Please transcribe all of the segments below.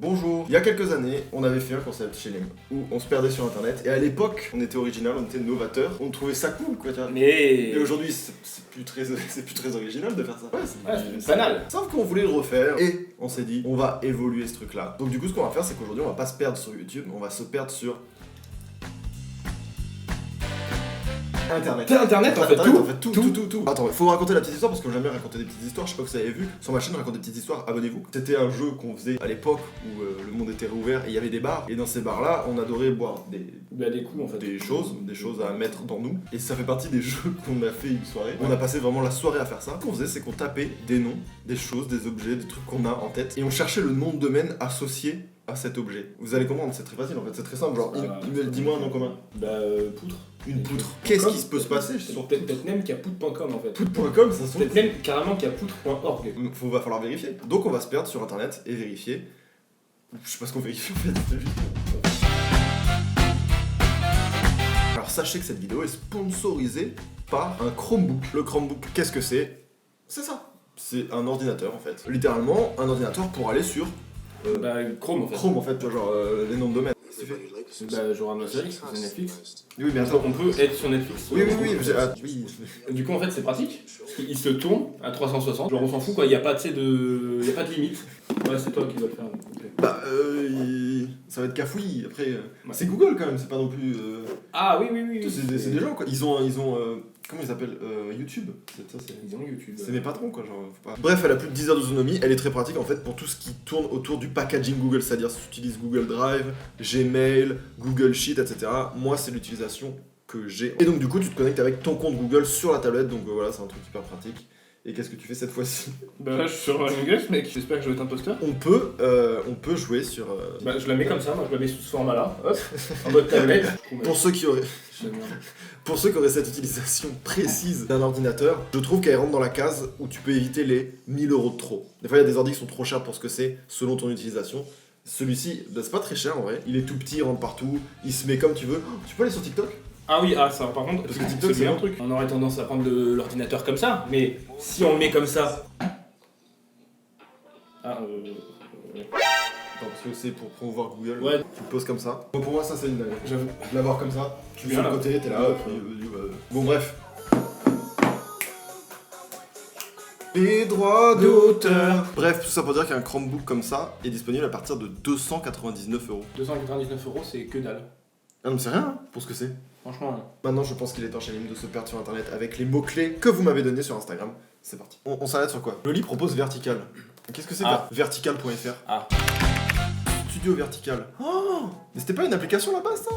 Bonjour. Il y a quelques années, on avait fait un concept chez Lem où on se perdait sur internet et à l'époque, on était original, on était novateur, on trouvait ça cool quoi, tu vois. Mais Et aujourd'hui, c'est plus très original de faire ça. c'est banal. Sauf qu'on voulait le refaire et on s'est dit, on va évoluer ce truc là. Donc du coup, ce qu'on va faire, c'est qu'aujourd'hui, on va pas se perdre sur YouTube, on va se perdre sur Internet. T'es Internet en fait, tout. Attends, faut raconter la petite histoire parce que j'aime bien raconter des petites histoires. Je sais pas que vous avez vu sur ma chaîne, raconter des petites histoires. Abonnez-vous. C'était un jeu qu'on faisait à l'époque où le monde était réouvert et il y avait des bars. Et dans ces bars là, on adorait boire des coups en fait. des choses à mettre dans nous. Et ça fait partie des jeux qu'on a fait une soirée. On a passé vraiment la soirée à faire ça. Ce qu'on faisait, c'est qu'on tapait des noms, des choses, des objets, des trucs qu'on a en tête et on cherchait le nom de domaine associé à cet objet. Vous allez comprendre, c'est très facile en fait, c'est très simple. Genre, dis-moi un nom commun. Poutre. Une poutre. Qu'est-ce qui se peut se passer? Peut-être même qu'il y a poutre.com en fait. Poutre.com, ça se trouve. Peut-être même carrément qu'il y a poutre.org. Va falloir vérifier. Donc on va se perdre sur internet et vérifier. Je sais pas ce qu'on vérifie en fait. Alors sachez que cette vidéo est sponsorisée par un Chromebook. Le Chromebook, qu'est-ce que c'est? C'est ça. C'est un ordinateur en fait. Littéralement, un ordinateur pour aller sur Chrome en fait. Chrome en fait, genre les noms de domaine. Genre un Netflix, c'est Netflix. Oui, mais attends. On peut être sur Netflix. Oui. Du coup en fait c'est pratique. Parce qu'il se tourne à 360. Genre on s'en fout quoi, il n'y a pas de limite. Ouais, c'est toi qui dois le faire. Ça va être cafouillis. Après, c'est Google quand même, c'est pas non plus. Ah oui. C'est des gens quoi. Ils ont comment ils s'appellent YouTube. Ils ont YouTube. C'est mes patrons quoi, genre. Faut pas... Bref, elle a plus de 10 heures d'autonomie. Elle est très pratique en fait pour tout ce qui tourne autour du packaging Google, c'est-à-dire si tu utilises Google Drive, Gmail, Google Sheet, etc. Moi, c'est l'utilisation que j'ai. Et donc du coup, tu te connectes avec ton compte Google sur la tablette. Donc voilà, c'est un truc hyper pratique. Et qu'est-ce que tu fais cette fois-ci? Bah je suis sur Among Us mec, j'espère que je vais être imposteur. On peut jouer sur... je la mets comme ça, moi je la mets sous ce format là, hop, en mode tablette. Pour ceux qui auraient cette utilisation précise d'un ordinateur, je trouve qu'elle rentre dans la case où tu peux éviter les 1000 € de trop. Des fois il y a des ordi qui sont trop chers pour ce que c'est, selon ton utilisation. Celui-ci, c'est pas très cher en vrai, il est tout petit, il rentre partout, il se met comme tu veux. Tu peux aller sur TikTok? Ah oui, ça par contre, parce que TikTok c'est un truc. On aurait tendance à prendre l'ordinateur comme ça, mais si on le met comme ça... Attends, parce que c'est pour promouvoir Google, ouais. Tu le poses comme ça. Bon, pour moi ça c'est une dingue. J'avoue. L'avoir comme ça, tu mets sur le côté, t'es là, Bon bref. Les droits d'auteur. Bref, tout ça pour dire qu'un Chromebook comme ça est disponible à partir de 299 €. 299 €, c'est que dalle. Ah non, c'est rien pour ce que c'est. Franchement, hein. Maintenant, je pense qu'il est temps chez Lim de se perdre sur internet avec les mots-clés que vous m'avez donnés sur Instagram. C'est parti. On s'arrête sur quoi? Le lit propose Vertical. Qu'est-ce que c'est Vertical.fr. Ah. Studio Vertical. Oh, mais c'était pas une application là-bas ça?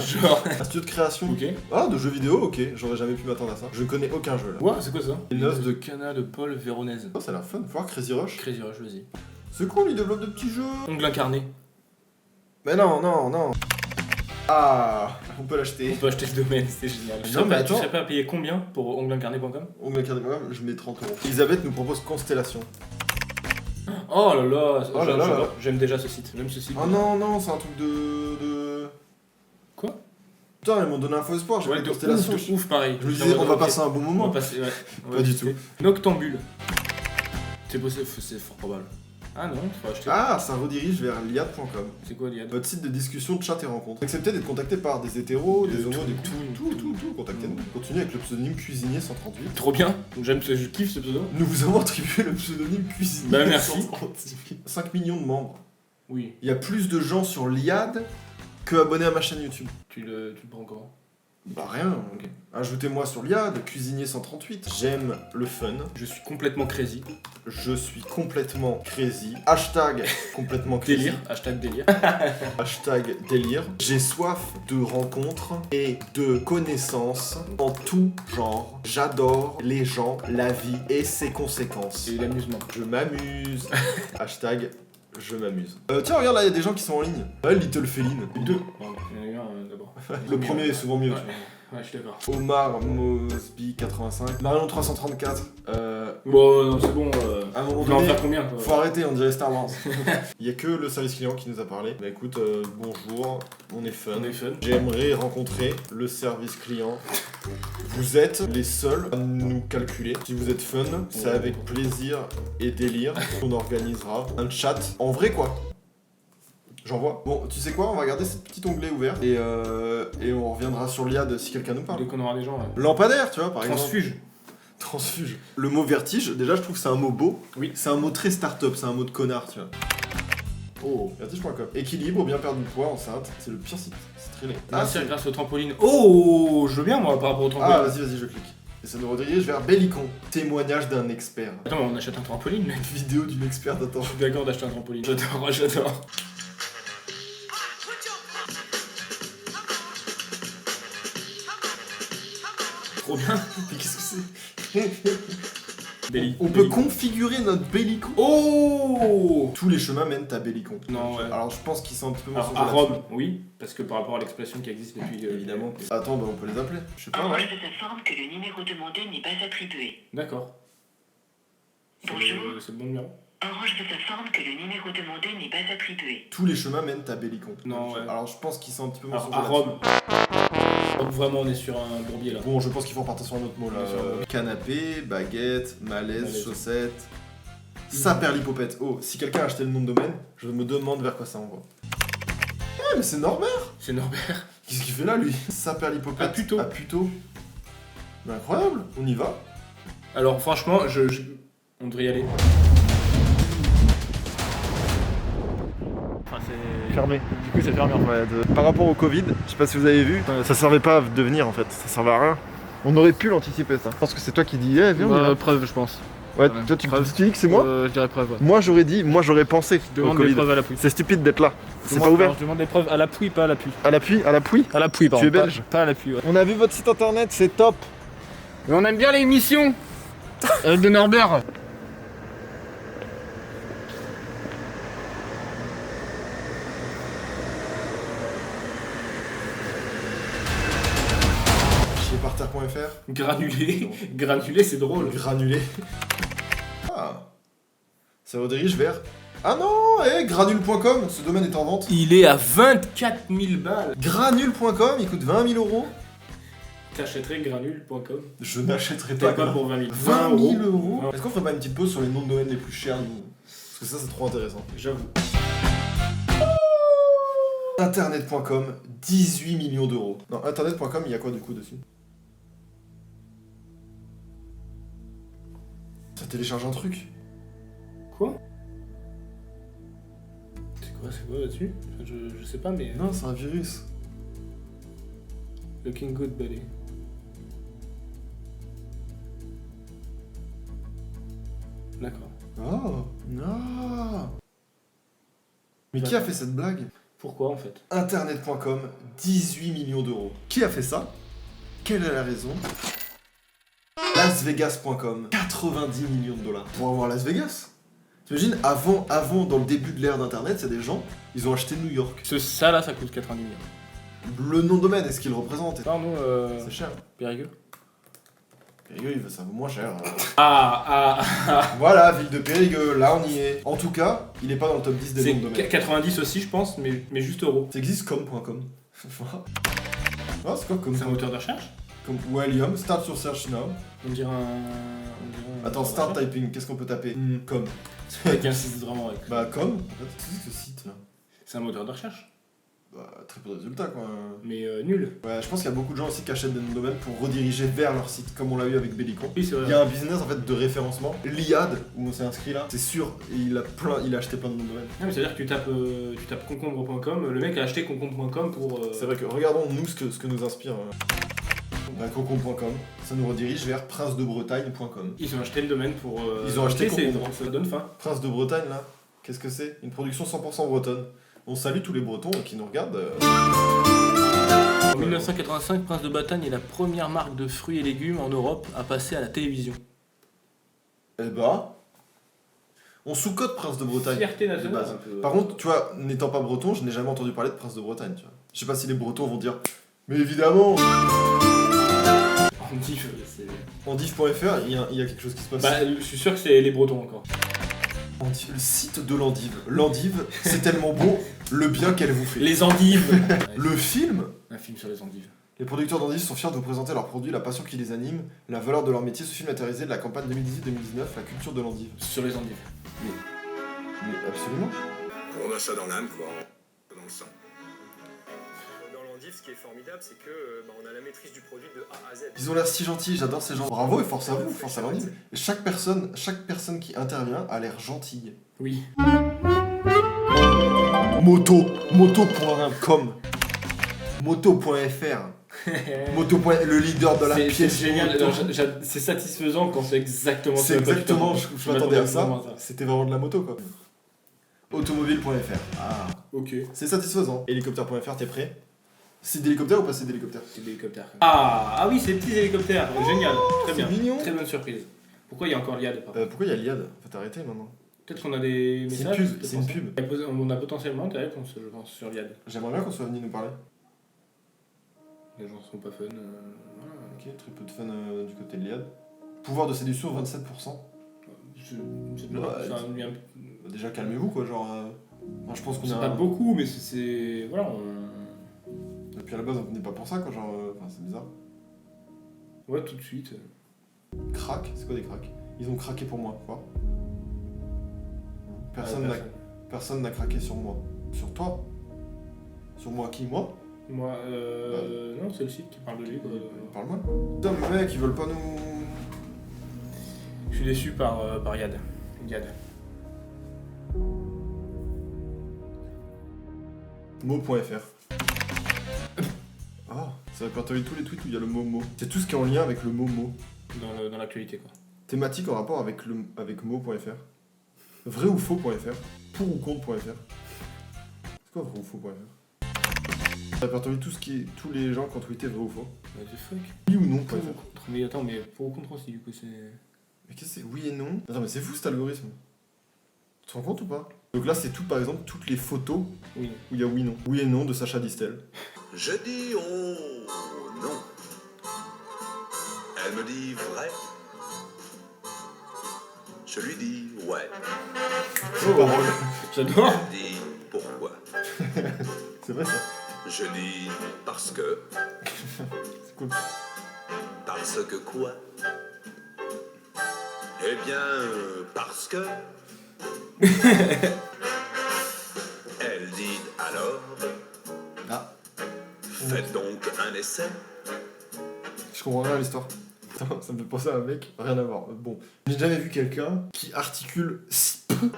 Genre. Un studio de création. Ok. Ah, de jeux vidéo, ok. J'aurais jamais pu m'attendre à ça. Je ne connais aucun jeu là. Ouais, c'est quoi ça? Une noce de Cana de Paul Véronèse. Oh, ça a l'air fun. Faut voir Crazy Rush. Crazy Rush, vas-y. C'est cool, il développe de petits jeux. Ongle incarné. Mais non. Ah, on peut l'acheter. On peut acheter le domaine, c'est génial. Non, mais attends. Tu sais pas payer combien pour ongleincarné.com? Je mets 30 €. Elisabeth nous propose Constellation. Oh là là, j'aime déjà ce site. J'aime ce site. Oh non, c'est un truc de... Quoi? Putain, ils m'ont donné un faux espoir, j'ai Ouais, pris Constellation. de ouf, pareil. Je me disais, on va passer un bon moment. On va passer, ouais. Pas du tout. Noctambule. C'est possible, c'est fort probable. Ah non, il faut acheter. Ah, ça redirige vers liad.com. C'est quoi l'IAD? Votre site de discussion, de chat et rencontres. Acceptez d'être contacté par des hétéros, des homos, des tout. Contactez-nous. Continuez avec le pseudonyme Cuisinier 138. Trop bien, je kiffe ce pseudo. Nous vous avons attribué le pseudonyme Cuisinier Bah merci. 138. 5 millions de membres. Oui. Il y a plus de gens sur l'IAD que abonnés à ma chaîne YouTube. Tu le prends comment? Bah rien. Ok. Ajoutez-moi sur l'IAD, Cuisinier 138. J'aime le fun. Je suis complètement crazy. Je suis complètement crazy. Hashtag complètement crazy. Délire. Hashtag délire. Hashtag délire. J'ai soif de rencontres et de connaissances en tout genre. J'adore les gens, la vie et ses conséquences. Et l'amusement. Je m'amuse. Hashtag je m'amuse. Tiens, regarde là, il y a des gens qui sont en ligne. Ouais, Little Féline. Deux. Bon, il y en a eu un d'abord. Le premier est souvent mieux. Ouais, je suis d'accord. Omar Mosby 85. Marion 334. Bon, non, c'est bon. À un moment On va en donné, faire combien quoi? faut arrêter, on dirait Star Wars. Il y a que le service client qui nous a parlé. Bah écoute, bonjour, on est fun. On est fun. J'aimerais rencontrer le service client. Vous êtes les seuls à nous calculer. Si vous êtes fun, c'est avec plaisir et délire qu'on organisera un chat en vrai quoi. J'envoie. Bon, tu sais quoi, on va garder ce petit onglet ouvert et on reviendra sur l'IAD si quelqu'un nous parle. Dès qu'on aura des gens. Lampadaire, tu vois, par Transfuge. exemple. Transfuge. Le mot vertige, déjà, je trouve que c'est un mot beau. Oui. C'est un mot très start-up, c'est un mot de connard, tu vois. Oh, vertige.com. Équilibre, bien perdre du poids, enceinte. C'est le pire site. C'est très laid. Mincir grâce au trampoline. Oh, je veux bien moi par rapport au trampoline. Ah, vas-y, je clique. Et ça nous redirige vers Bellicon. Témoignage d'un expert. Attends, mais on achète un trampoline, mec. Vidéo d'une experte, attends. Je suis d'accord d'acheter un trampoline. J'adore. Trop bien. Mais qu'est-ce que c'est Belly. On peut configurer notre Bellicon. Oh. Tous les chemins mènent à Bellicon. Non, ouais. Alors je pense qu'ils sont un petit peu Alors, mensongers à là-dessus. Rome, oui, parce que par rapport à l'expression qui existe depuis. Évidemment. Attends, bah on peut les appeler. Je sais pas, Orange ouais. vous informe que le numéro demandé n'est pas attribué. D'accord. Bonjour. C'est le bon numéro. Orange vous informe que le numéro demandé n'est pas attribué. Tous les chemins mènent à Bellicon. Non, ouais. Alors je pense qu'ils sont un petit peu Alors, mensongers à là-dessus. Rome. Donc vraiment, on est sur un bourbier là. Bon, je pense qu'il faut repartir sur un autre mot là. Bien sûr. Canapé, baguette, malaise, Malaise. chaussettes. Saperlipopette. Oh, si quelqu'un a acheté le nom de domaine, je me demande vers quoi ça envoie. Ah, mais c'est Norbert. C'est Norbert. Qu'est-ce qu'il fait là, lui Saperlipopette. À Puteaux. À Puteaux. Mais incroyable, on y va. Alors franchement, on devrait y aller. Enfin, c'est... Fermé. Du coup, c'est fermé en fait. Ouais, par rapport au Covid, je sais pas si vous avez vu, ça servait pas de venir en fait, ça servait à rien. On aurait pu l'anticiper ça. Je pense que c'est toi qui dis, eh viens, on y va. Preuve, je pense. Ouais, ouais. toi tu Preuve. dis que c'est moi. Je dirais preuve, ouais. Moi j'aurais dit, moi j'aurais pensé au Demande des Covid. preuves à l'appui. C'est stupide d'être là. C'est pas ouvert. Je demande des preuves à l'appui, pas à l'appui. À l'appui, à l'appui. À l'appui, pardon. Tu es belge. Pas à l'appui, ouais. On a vu votre site internet, c'est top. Mais on aime bien l'émission de Norbert. Chierparterre.fr. Granulé, c'est drôle. Granulé. Ah. Ça redirige vers. Ah non, granule.com, ce domaine est en vente. Il est à 24 000 balles. Granule.com, il coûte 20 000 euros. T'achèterais granule.com. Je n'achèterai T'as pas. quoi pour 20 000 20 000 euros. Ouais. Est-ce qu'on ferait pas une petite pause sur les noms de domaine les plus chers nous Parce que ça, c'est trop intéressant. J'avoue. Internet.com, 18 millions d'euros. Non, internet.com, il y a quoi du coup dessus? Ça télécharge un truc. Quoi? C'est quoi là-dessus? Je sais pas, mais. Non, c'est un virus. Looking good, buddy. D'accord. Oh, non. Mais qui a fait cette blague? Pourquoi en fait? Internet.com, 18 millions d'euros. Qui a fait ça? Quelle est la raison? Lasvegas.com, 90 millions de dollars. Pour avoir Las Vegas. T'imagines, avant, dans le début de l'ère d'Internet, c'est des gens, ils ont acheté New York. Ça là, ça coûte 90 millions. Le nom de domaine, est-ce qu'il représente? Pardon, C'est cher. Périgueux. Périgueux, ça vaut moins cher. Ah. Voilà, ville de Périgueux, là on y est. En tout cas, il est pas dans le top 10 des C'est noms de domaine. 90 aussi, je pense, mais juste euros. Ça existe com.com. Ah, c'est quoi comme C'est un moteur de recherche? Comme William, start your search now. On dirait un. Attends, start typing, qu'est-ce qu'on peut taper? Com. Quelqu'un insiste vraiment avec. Bah, com. En fait, c'est ce site là. C'est un moteur de recherche, Bah, très peu de résultats quoi. mais nul. Ouais, je pense qu'il y a beaucoup de gens aussi qui achètent des noms de domaine pour rediriger vers leur site, comme on l'a eu avec Bellicon. Oui, c'est vrai. Il y a un business en fait de référencement. L'IAD, où on s'est inscrit là, c'est sûr, et il a acheté plein de noms de domaine. Non, mais c'est-à-dire que tu tapes concombre.com, le mec a acheté concombre.com pour. C'est vrai que regardons nous ce que nous inspire. Concombre.com, ça nous redirige vers princedebretagn.com. Ils ont acheté le domaine pour. Ils ont acheté c'est concombre. ça donne faim. Prince de Bretagne là, qu'est-ce que c'est? Une production 100% bretonne. On salue tous les Bretons qui nous regardent. En 1985, Prince de Bretagne est la première marque de fruits et légumes en Europe à passer à la télévision. Eh bah, on sous-cote Prince de Bretagne. Fierté de nationale. base. un peu. Par contre, tu vois, n'étant pas breton, je n'ai jamais entendu parler de Prince de Bretagne. Tu vois. Je sais pas si les Bretons vont dire, mais évidemment. On dit, c'est. En div.fr, il y a quelque chose qui se passe. Bah, je suis sûr que c'est les Bretons encore. Le site de l'endive. L'endive, c'est tellement beau, le bien qu'elle vous fait. Les endives. Le film, Un film sur les endives. Les producteurs d'Andis sont fiers de vous présenter leurs produits, la passion qui les anime, la valeur de leur métier, ce film matérialisé de la campagne 2018-2019, la culture de l'endive. Sur les endives. Mais absolument. On a ça dans l'âme, quoi. Dans le sang. Dans l'endive, ce qui est formidable, c'est que on a la maîtrise du produit de A à Z. Ils ont l'air si gentils, j'adore ces gens. Bravo et force à vous, force à l'endive. Et chaque personne qui intervient a l'air gentille. Oui. Moto.com Moto.fr le leader de la C'est pièce. génial, moto. alors, c'est satisfaisant quand c'est exactement C'est à quoi tu exactement, t'attends. je m'attendais à ça. vraiment C'était vraiment de la moto quoi. Automobile.fr. Ah, Ok. c'est satisfaisant. Hélicoptère.fr, t'es prêt? C'est d'hélicoptère ou pas c'est d'hélicoptère? C'est l'hélicoptère. Ah oui, c'est les petits hélicoptères. Génial. Très bien. C'est mignon. Très bonne surprise. Pourquoi il y a encore l'IAD par contre Pourquoi il y a l'IAD? Faut t'arrêter maintenant. Peut-être qu'on a des C'est une messages. pub, c'est une pub. On a potentiellement des réponses, je pense, sur l'IAD. J'aimerais bien qu'on soit venu nous parler. Les gens sont pas fun. Voilà. Ok, très peu de fun du côté de l'IAD. Pouvoir de séduction 27%. C'est bien. Ouais, C'est un- Bah, déjà calmez-vous quoi, genre. Moi je pense qu'on c'est a. pas beaucoup, mais c'est. Voilà, on. Et puis à la base on venait pas pour ça quoi, genre. Enfin c'est bizarre. Ouais, tout de suite. Crack, c'est quoi des cracks? Ils ont craqué pour moi, quoi. Personne n'a craqué sur moi. Sur toi? Sur moi qui? Moi? Moi, non, c'est le site qui parle de lui. Quoi. Parle-moi. Putain mais mec, ils veulent pas nous... Je suis déçu par Yad. Yad. Mot.fr. Ah, ça répertorie tous les tweets où il y a le mot mot. C'est tout ce qui est en lien avec le mot mot. Dans l'actualité, quoi. Thématique en rapport avec mot.fr. Vrai ou faux.fr. Pour ou contre.fr. C'est quoi vrai ou faux.fr? Ça répertorie tous les gens qui ont tweeté vrai ou faux. What the fuck? Oui ou non Pour ou .fr. contre. Mais attends, mais pour ou contre aussi, du coup, c'est. Mais qu'est-ce que c'est? Oui et non? Attends, mais c'est fou cet algorithme. Tu te rends compte ou pas? Donc là, c'est tout, par exemple, toutes les photos Oui. où il y a oui non. Oui et non de Sacha Distel. Je dis oh non. Elle me dit vrai. Je lui dis ouais. Oh, j'adore! Elle dit pourquoi. C'est vrai ça? Je dis parce que. C'est cool. Parce que quoi? Eh bien, parce que. Elle dit alors. Ah, Faites donc un essai. je comprends rien à l'histoire. Attends, ça me fait penser à un mec, rien à voir. Bon, j'ai jamais vu quelqu'un qui articule si peu.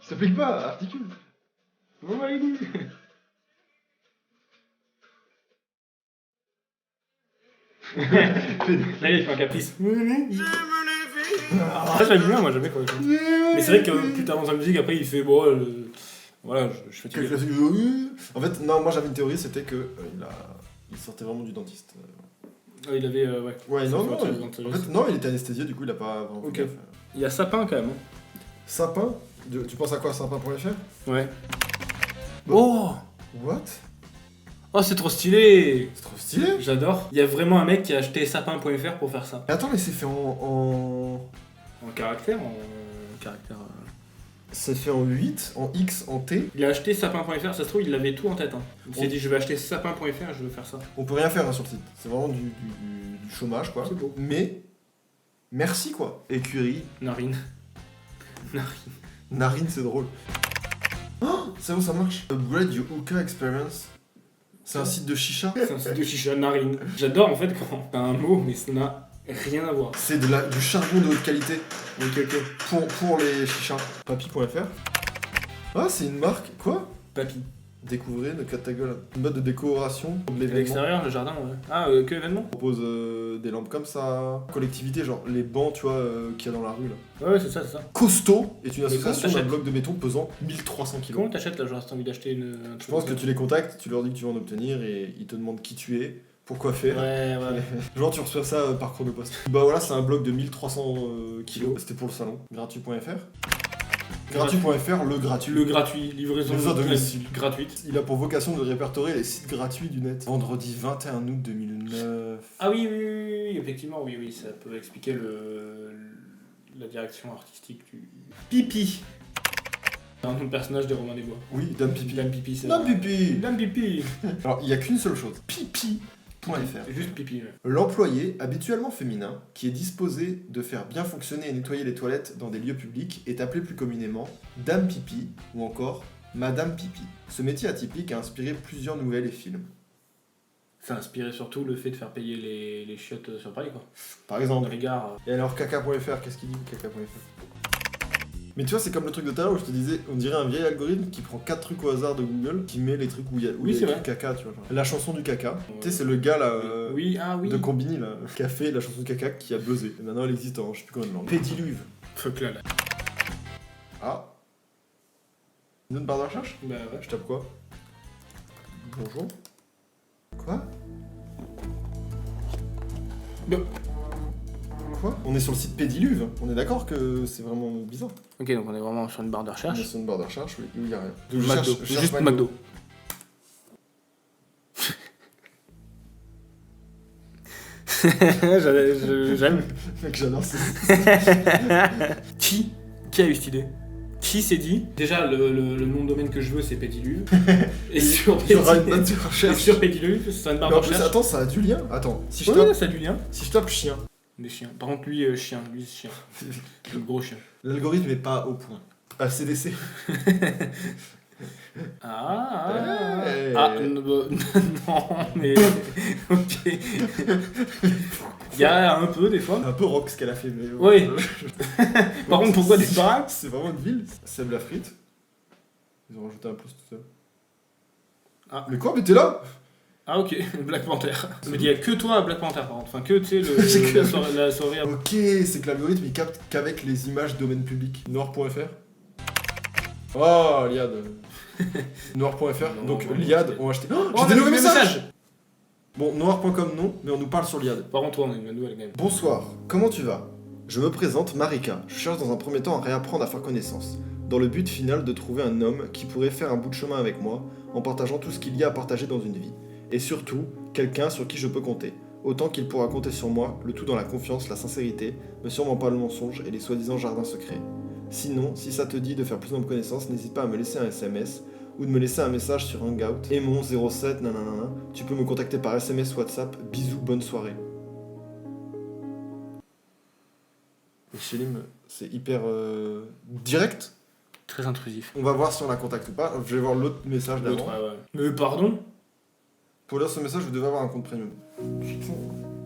Je t'applique pas, articule. Oh my god! Là, il fait un caprice. Ah, j'aime bien, moi, j'aime bien quand il fait. Mais c'est vrai que plus t'avances la musique, après, il fait bon. Voilà, je fais Quel classique de- En fait, non, moi j'avais une théorie, c'était que il sortait vraiment du dentiste. Il avait. Ouais. Ouais, Ça non, fait non, autre chose, en donc, fait, non, il était anesthésié, du coup, il a pas vraiment fait Ok. gaffe. Il y a Sapin quand même. Sapin Tu penses à quoi, sapin.fr? Ouais. Oh! What? Oh, c'est trop stylé! C'est trop stylé. J'adore. Il y a vraiment un mec qui a acheté sapin.fr pour faire ça. Mais attends, mais c'est fait en... En caractère, C'est fait en 8, en X, en T. Il a acheté sapin.fr, ça se trouve, il avait tout en tête. Hein. Il s'est Oh. dit, je vais acheter sapin.fr, je veux faire ça. On peut rien faire hein, sur le site. C'est vraiment du chômage, quoi. C'est beau. Mais, merci, quoi. Écurie, Narine. narine, c'est drôle. Oh, c'est bon, ça marche. Upgrade your hookah experience. C'est un site de chicha. C'est un site de chicha, narine. J'adore en fait quand t'as un mot, mais ça n'a rien à voir. C'est du charbon de haute qualité. Ok. Pour les chichas. Papy.fr. Ah, c'est une marque. Quoi? Papy. Découvrez, ne casse ta gueule. Une mode de décoration de À l'événement. l'extérieur, le jardin, ouais. Ah, que événement? On propose des lampes comme ça. Collectivité, genre les bancs, tu vois, qu'il y a dans la rue là. Ouais, c'est ça, c'est ça. Costaud est une Mais association comment d'un t'achètes bloc de béton pesant 1300 kg. Comment t'achètes là, genre, si t'as envie d'acheter une. Je pense que tu les contactes, tu leur dis que tu veux en obtenir et ils te demandent qui tu es, pourquoi faire. Ouais. Genre tu reçois ça par chronopost. Bah voilà, c'est un bloc de 1300 kg. C'était pour le salon. Gratuit.fr. Gratuit.fr, le gratuit. Le gratuit, livraison Livraison à domicile. gratuite. Il a pour vocation de répertorier les sites gratuits du net. Vendredi 21 août 2009. Ah oui, effectivement, oui, ça peut expliquer la direction artistique du. Pipi. C'est un nom de personnage des Romains des Bois. Oui, Dame Pipi. Dame Pipi, c'est Dame Pipi. Dame Pipi. Alors, il y a qu'une seule chose. Pipi.fr. Juste Pipi, ouais. L'employé, habituellement féminin, qui est disposé de faire bien fonctionner et nettoyer les toilettes dans des lieux publics est appelé plus communément Dame Pipi ou encore Madame Pipi. Ce métier atypique a inspiré plusieurs nouvelles et films. Ça a inspiré surtout le fait de faire payer les chiottes sur Paris, quoi. Par Dans exemple. les gares. Et alors caca.fr, qu'est-ce qu'il dit caca.fr? Mais tu vois, c'est comme le truc de tout à l'heure où je te disais, on dirait un vieil algorithme qui prend 4 trucs au hasard de Google, qui met les trucs où il y a, où Oui, il y a c'est écrit vrai. caca, tu vois. Genre. La chanson du caca. Ouais. Tu sais, c'est le gars là Oui, ah oui. de Combini là, qui a fait la chanson du caca qui a buzzé. Et maintenant elle existe en je sais plus combien de langues. Pédiluve. Fuck là. Ah. Une autre barre de recherche? Bah ouais. Je tape quoi? Bonjour. Quoi? Non. Quoi? On est sur le site Pédiluve. On est d'accord que c'est vraiment bizarre. Ok, donc on est vraiment sur une barre de On est recherche. sur une barre de recherche où il y a rien. Donc, je McDo. cherche Juste McDo. J'aime. Mec, j'adore ça. Qui a eu cette idée? Qui s'est dit? Déjà, le nom de domaine que je veux, c'est Pédiluve. Et sur Il y aura une note Pédiluve, de recherche. sur Pédiluve, c'est une barre Mais de en plus, recherche. attends, ça a du lien. Attends, si je Ouais, tape, ça a du lien. si je tape chien, Des chiens. Par contre, lui, chien. Lui, chien. Le gros chien. l'algorithme est pas au point. Ah, CDC. Hey. Non, mais... Ok. Il y a un peu, des fois. Un peu rock ce qu'elle a fait, mais. Oui. Par contre, pourquoi des baraques? C'est vraiment une ville. Seb la frite. Ils ont rajouté un plus tout ça. Ah. Mais quoi? Mais t'es là? Ah ok, Black Panther. Mais il y a que toi Black Panther par contre. Enfin que tu sais J'ai que- la soirée. Ok, c'est que l'algorithme il capte qu'avec les images domaine public. Noir.fr. Oh, Liad. Noir.fr. Non, Donc, non, Liad non. ont acheté. Oh, J'ai des nouveaux messages! messages. Bon, noir.com non, mais on nous parle sur Liad. Par contre toi on a une nouvelle quand même. Bonsoir, comment tu vas? Je me présente Marika. Je cherche dans un premier temps à réapprendre à faire connaissance, dans le but final de trouver un homme qui pourrait faire un bout de chemin avec moi, en partageant tout ce qu'il y a à partager dans une vie. Et surtout, quelqu'un sur qui je peux compter. Autant qu'il pourra compter sur moi, le tout dans la confiance, la sincérité, mais sûrement pas le mensonge et les soi-disant jardins secrets. Sinon, si ça te dit de faire plus de connaissances, n'hésite pas à me laisser un SMS ou de me laisser un message sur Hangout. Aimon07, nanana. Tu peux me contacter par SMS, WhatsApp. Bisous, bonne soirée. Et Chélim, c'est hyper direct. Très intrusif. On va voir si on la contacte ou pas. Je vais voir l'autre message L'autre, d'avant. ouais. Mais pardon? Pour lire ce message, vous devez avoir un compte premium. Putain,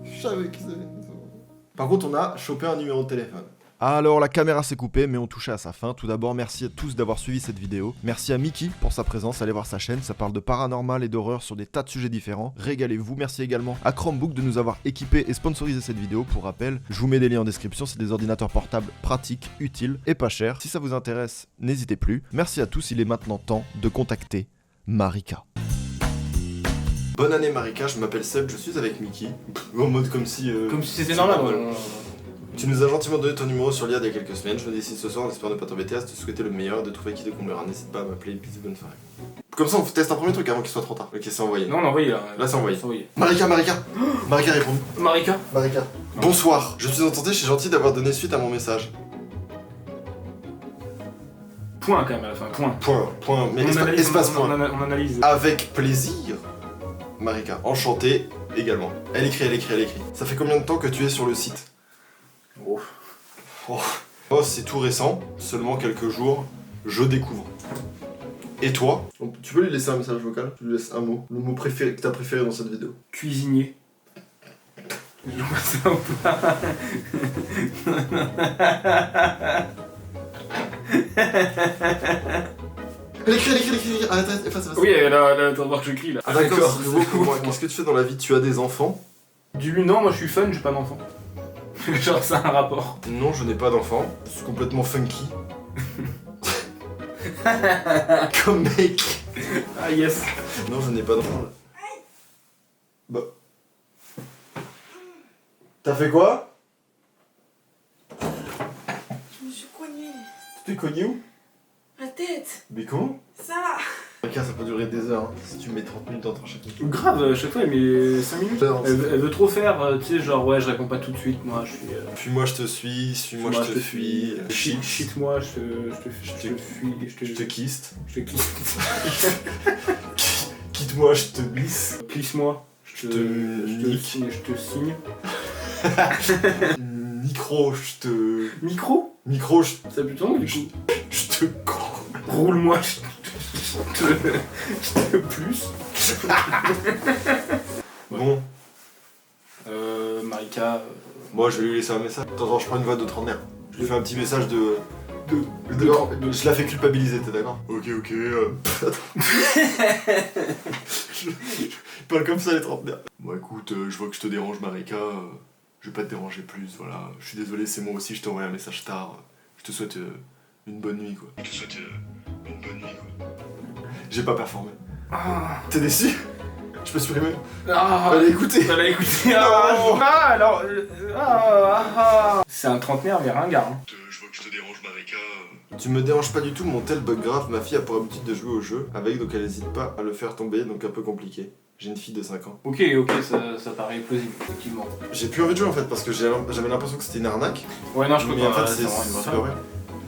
je savais qu'ils avaient. Par contre, on a chopé un numéro de téléphone. Alors la caméra s'est coupée mais on touchait à sa fin. Tout d'abord merci à tous d'avoir suivi cette vidéo. Merci à Mickey pour sa présence, allez voir sa chaîne, ça parle de paranormal et d'horreur sur des tas de sujets différents. Régalez-vous, merci également à Chromebook de nous avoir équipé et sponsorisé cette vidéo. Pour rappel, je vous mets des liens en description, c'est des ordinateurs portables pratiques, utiles et pas chers. Si ça vous intéresse, n'hésitez plus. Merci à tous, il est maintenant temps de contacter Marika. Bonne année Marika, je m'appelle Seb, je suis avec Mickey. En mode comme si... Comme si c'était c'est normal. normal. Ouais. Tu nous as gentiment donné ton numéro sur l'IA il y a quelques semaines. Je me décide ce soir, en espérant ne pas t'embêter, à te souhaiter le meilleur, de trouver qui te comblera. N'hésite pas à m'appeler, bisous, bonne soirée. Comme ça, on teste un premier truc avant qu'il soit trop tard. Ok, c'est envoyé. Non, on l'a envoyé là. Là, c'est envoyé. C'est envoyé. Marika, Marika répond. Marika? Marika. Bonsoir, je suis entendu, je suis gentil d'avoir donné suite à mon message. Point quand même à la fin. Point. Point, mais On analyse, espace on point. analyse. Avec plaisir. Marika, enchantée également. Elle écrit. Ça fait combien de temps que tu es sur le site? Oh, c'est tout récent, seulement quelques jours, je découvre. Et toi? Donc, tu peux lui laisser un message vocal? Tu lui laisses un mot, le mot préféré que t'as préféré dans cette vidéo. Cuisinier. Je vois ça ou pas? Elle écrit, arrête, efface. Oui, là, t'as voir que je crie là. Ah d'accord, c'est nouveau pour moi. Qu'est-ce que tu fais dans la vie? Tu as des enfants? Non, moi je suis fun, j'ai pas d'enfant. Genre, ça a un rapport. Non, je n'ai pas d'enfant. Je suis complètement funky. Comme mec. Ah yes. Non, je n'ai pas d'enfant. Bah. T'as fait quoi? Je me suis cognée. Tu t'es cogné où? La tête. Mais comment? Ça. Marika, ça peut durer des heures, hein, si tu mets 30 minutes entre chaque minute. Grave, chaque fois, elle met 5 minutes. Elle veut trop faire, tu sais, genre, ouais, je réponds pas tout de suite, moi, je suis. Fuis-moi, je te suis, suis-moi, je te fuis. Shit-moi, je te fuis, Je te kiste. Je te quitte. Quitte-moi, je te glisse. Plisse-moi, je te signe. Micro, je te. Micro Micro, je Ça pue ton nom, du coup. te. Roule-moi, je te plus. Bon, Marika. moi je vais lui laisser un message. Attends, je prends une voix de trentenaire. Je lui fais un petit message de. Je la fais culpabiliser, t'es d'accord? Ok. Je parle comme ça les trentenaires. Bon écoute, je vois que je te dérange Marika, je vais pas te déranger plus, voilà. Je suis désolé, c'est moi aussi, je t'ai envoyé un message tard. Je te souhaite une bonne nuit quoi. J'ai pas performé. Ah. T'es déçu? Je peux supprimer? Ah. Allez écoutez. Alors. C'est un trentenaire, mais ringard. Hein. Je vois que je te dérange Marika. Tu me déranges pas du tout, mon tel bug grave. Ma fille a pour habitude de jouer au jeu avec, donc elle hésite pas à le faire tomber, donc un peu compliqué. J'ai une fille de 5 ans. Ok, ça paraît plausible, effectivement. J'ai plus envie de jouer en fait parce que j'avais l'impression que c'était une arnaque. Ouais, non, je peux Mais pas. en fait, c'est vraiment une c'est bonne pas vrai.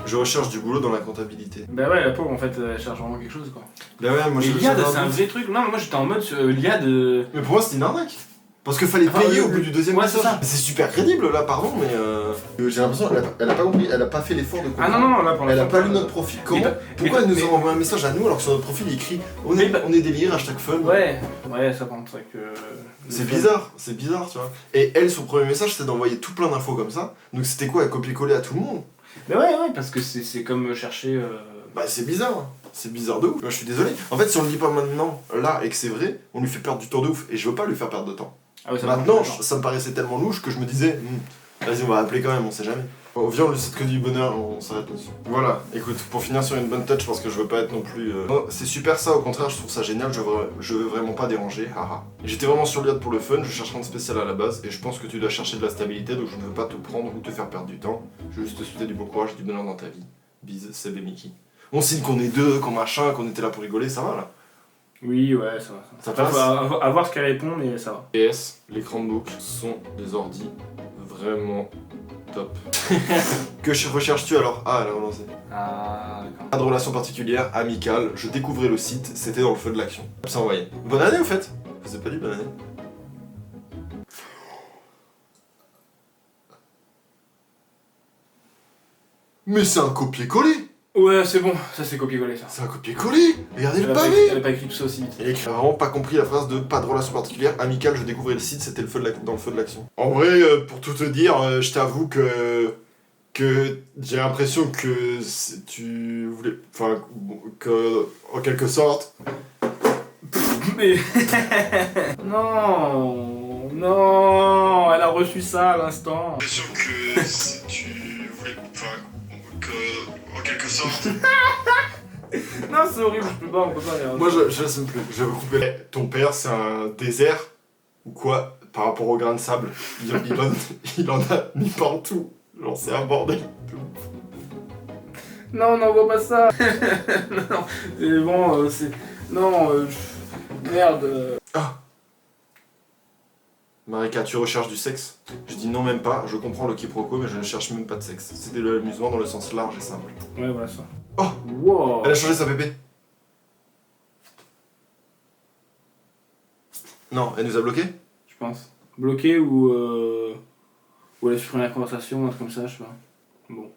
Je recherche du boulot dans la comptabilité. Bah ouais, la pauvre, en fait, elle cherche vraiment quelque chose, quoi. Bah ouais, moi Et je l'IAD, j'avais c'est un un doute. vrai truc. Non, moi j'étais en mode l'IAD. Mais pour moi c'était une arnaque. Parce qu'il fallait Ah, payer oui, au bout du deuxième ouais, message. c'est ça. C'est super crédible là, pardon, mais j'ai l'impression elle a pas compris, elle a pas fait l'effort de Ah comprendre. non, là pour Elle a l'instant, pas lu notre profil. Comment Pourquoi elle nous a envoyé un message à nous alors que sur notre profil il écrit on est délire, hashtag fun. Ouais, ça par contre, c'est que. C'est bizarre, tu vois. Et elle, son premier message, c'était d'envoyer tout plein d'infos comme ça. Donc c'était quoi, elle copier-coller à tout le monde? Mais ouais, parce que c'est comme chercher. Bah c'est bizarre. C'est bizarre de ouf. Moi, je suis désolé. En fait, si on le dit pas maintenant, là, et que c'est vrai, on lui fait perdre du temps de ouf. Et je veux pas lui faire perdre de temps. Ah ouais, ça Maintenant, ça me paraissait tellement louche que je me disais, vas-y, on va appeler quand même, on sait jamais. Bon, viens, on lui souhaite que du bonheur, on s'arrête là-dessus. Voilà, écoute, pour finir sur une bonne touch, parce que je veux pas être non plus. Non, c'est super ça, au contraire, je trouve ça génial, je veux vraiment pas déranger, haha. J'étais vraiment sur l'IAD pour le fun, je cherche rien de spécial à la base, et je pense que tu dois chercher de la stabilité, donc je ne veux pas te prendre ou te faire perdre du temps. Je veux juste te souhaiter du bon courage, du bonheur dans ta vie. Bise, Seb et Mickey. On signe qu'on est deux, qu'on machin, qu'on était là pour rigoler, ça va là. Oui, ouais, ça va. Ça Après, passe. faut à voir ce qu'elle répond, mais ça va. PS, les Chromebooks sont des ordis vraiment top. Que recherches-tu alors? Ah, elle a relancé. Ah, d'accord. Pas de relation particulière, amicale, je découvrais le site, c'était dans le feu de l'action. C'est envoyé. Bonne année au fait. Je vous ai pas dit bonne année. Mais c'est un copier-coller. Ouais, c'est bon, ça c'est copier-coller ça. C'est un copier-coller. Regardez le pavé. Elle a pas écrit tout ça aussi vite. Il a vraiment pas compris la phrase de pas de relation particulière, amicale, je découvrais le site, c'était dans le feu de l'action. En vrai, pour tout te dire, je t'avoue que j'ai l'impression que tu voulais, enfin, que en quelque sorte. Mais non, elle a reçu ça à l'instant. J'ai l'impression que tu voulais, enfin, que en quelque sorte. Non, c'est horrible, on peut pas. Moi, je laisse plus. Je vais couper. Ton père, c'est un désert ou quoi par rapport au grain de sable? Il en a mis partout. Genre, c'est un bordel. Non, n'envoie pas ça. Non, c'est bon, c'est. Non, merde. Ah. Marika, tu recherches du sexe? Je dis non, même pas. Je comprends le quiproquo, mais je ne cherche même pas de sexe. C'était de l'amusement dans le sens large et simple. Ouais, voilà ça. Oh. Wow. Elle a changé sa pépé. Non, elle nous a bloqué? Je pense. Bloqué ou elle a supprimé la conversation, un truc comme ça, je sais pas. Bon.